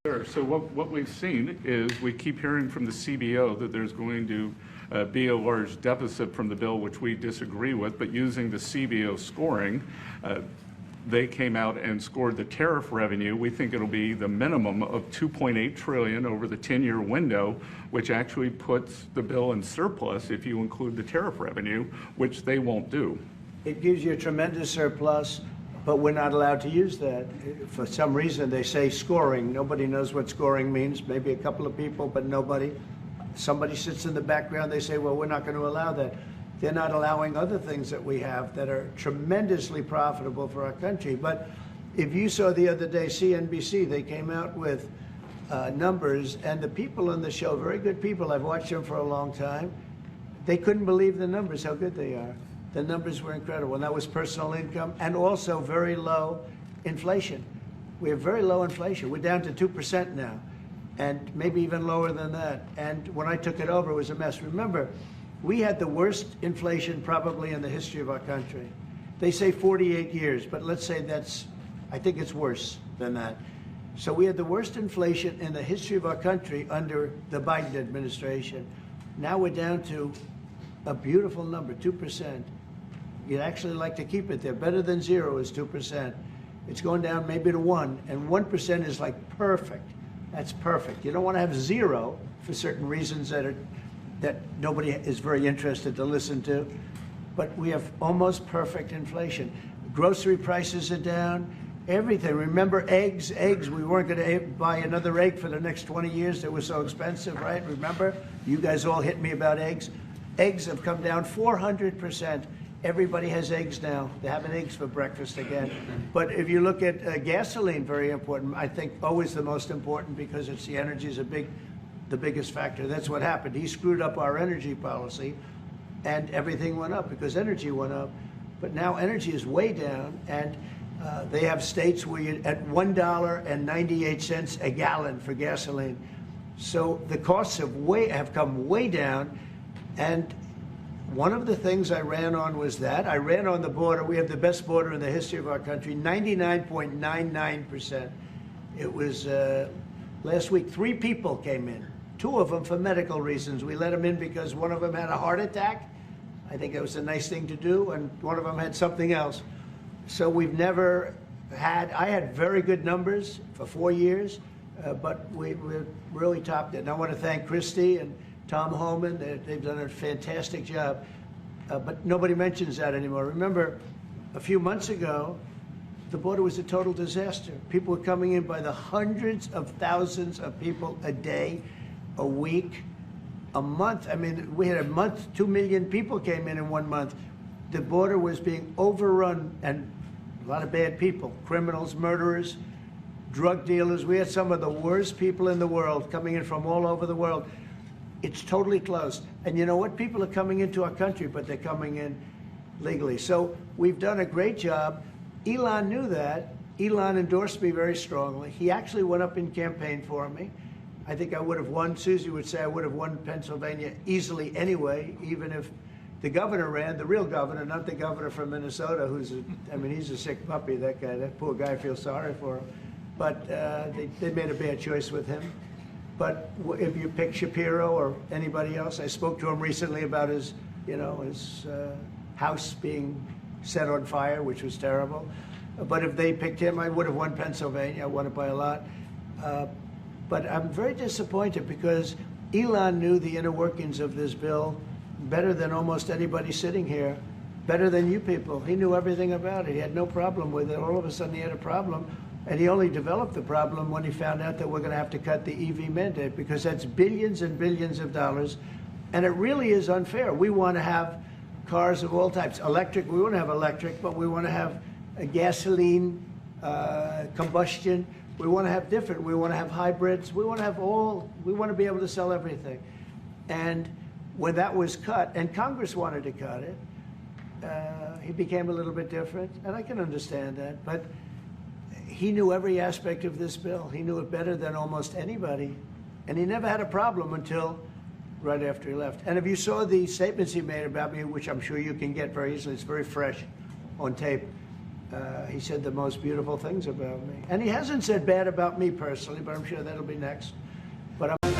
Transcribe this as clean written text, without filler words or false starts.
Sure. So what we've seen is we keep hearing from the CBO that there's going to be a large deficit from the bill, which we disagree with, but using the CBO scoring, they came out and scored the tariff revenue. We think it'll be the minimum of $2.8 trillion over the 10-year window, which actually puts the bill in surplus if you include the tariff revenue, which they won't do. It gives you a tremendous surplus, but we're not allowed to use that. For some reason, they say scoring. Nobody knows what scoring means. Maybe a couple of people, but nobody. Somebody sits in the background. They say, well, we're not going to allow that. They're not allowing other things that we have that are tremendously profitable for our country. But if you saw the other day, CNBC, they came out with numbers, and the people on the show, very good people, I've watched them for a long time, they couldn't believe the numbers, how good they are. The numbers were incredible, and that was personal income and also very low inflation. We have very low inflation. We're down to 2% now, and maybe even lower than that. And when I took it over, it was a mess. Remember, we had the worst inflation probably in the history of our country. They say 48 years, but let's say I think it's worse than that. So we had the worst inflation in the history of our country under the Biden administration. Now we're down to a beautiful number, 2%. You'd actually like to keep it there. Better than zero is 2%. It's going down maybe to 1, and 1% is like perfect. That's perfect. You don't want to have zero for certain reasons that nobody is very interested to listen to. But we have almost perfect inflation. Grocery prices are down. Everything. Remember eggs? Eggs, we weren't going to buy another egg for the next 20 years. They were so expensive, right? Remember? You guys all hit me about eggs. Eggs have come down 400%. Everybody has eggs now. They're having eggs for breakfast again. But if you look at gasoline, very important. I think always the most important because it's the energy is the biggest factor. That's what happened. He screwed up our energy policy, and everything went up because energy went up. But now energy is way down, and they have states where you're at $1.98 a gallon for gasoline. So the costs have come way down, and one of the things I ran on was that. I ran on the border. We have the best border in the history of our country, 99.99%. It was last week, 3 people came in, 2 of them for medical reasons. We let them in because one of them had a heart attack. I think that was a nice thing to do, and one of them had something else. So we've never had, I had very good numbers for 4 years, but we really topped it. And I want to thank Christie and Tom Homan. They've done a fantastic job, but nobody mentions that anymore. Remember, a few months ago, the border was a total disaster. People were coming in by the hundreds of thousands of people a day, a week, a month. I mean, we had a month, 2 million people came in 1 month. The border was being overrun, and a lot of bad people, criminals, murderers, drug dealers. We had some of the worst people in the world coming in from all over the world. It's totally closed. And you know what? People are coming into our country, but they're coming in legally. So we've done a great job. Elon knew that. Elon endorsed me very strongly. He actually went up in campaign for me. I think I would have won. Susie would say I would have won Pennsylvania easily anyway, even if the governor ran, the real governor, not the governor from Minnesota, he's a sick puppy, that guy. That poor guy, I feel sorry for him. But they made a bad choice with him. But if you pick Shapiro or anybody else, I spoke to him recently about his house being set on fire, which was terrible. But if they picked him, I would have won Pennsylvania. I won it by a lot. But I'm very disappointed because Elon knew the inner workings of this bill better than almost anybody sitting here, better than you people. He knew everything about it. He had no problem with it. All of a sudden he had a problem. And he only developed the problem when he found out that we're going to have to cut the EV mandate, because that's billions and billions of dollars. And it really is unfair. We want to have cars of all types. Electric, we want to have electric, but we want to have a gasoline, combustion. We want to have different. We want to have hybrids. We want to have we want to be able to sell everything. And when that was cut, and Congress wanted to cut it, he became a little bit different. And I can understand that. But he knew every aspect of this bill. He knew it better than almost anybody. And he never had a problem until right after he left. And if you saw the statements he made about me, which I'm sure you can get very easily, it's very fresh on tape. He said the most beautiful things about me. And he hasn't said bad about me personally, but I'm sure that'll be next. But I'm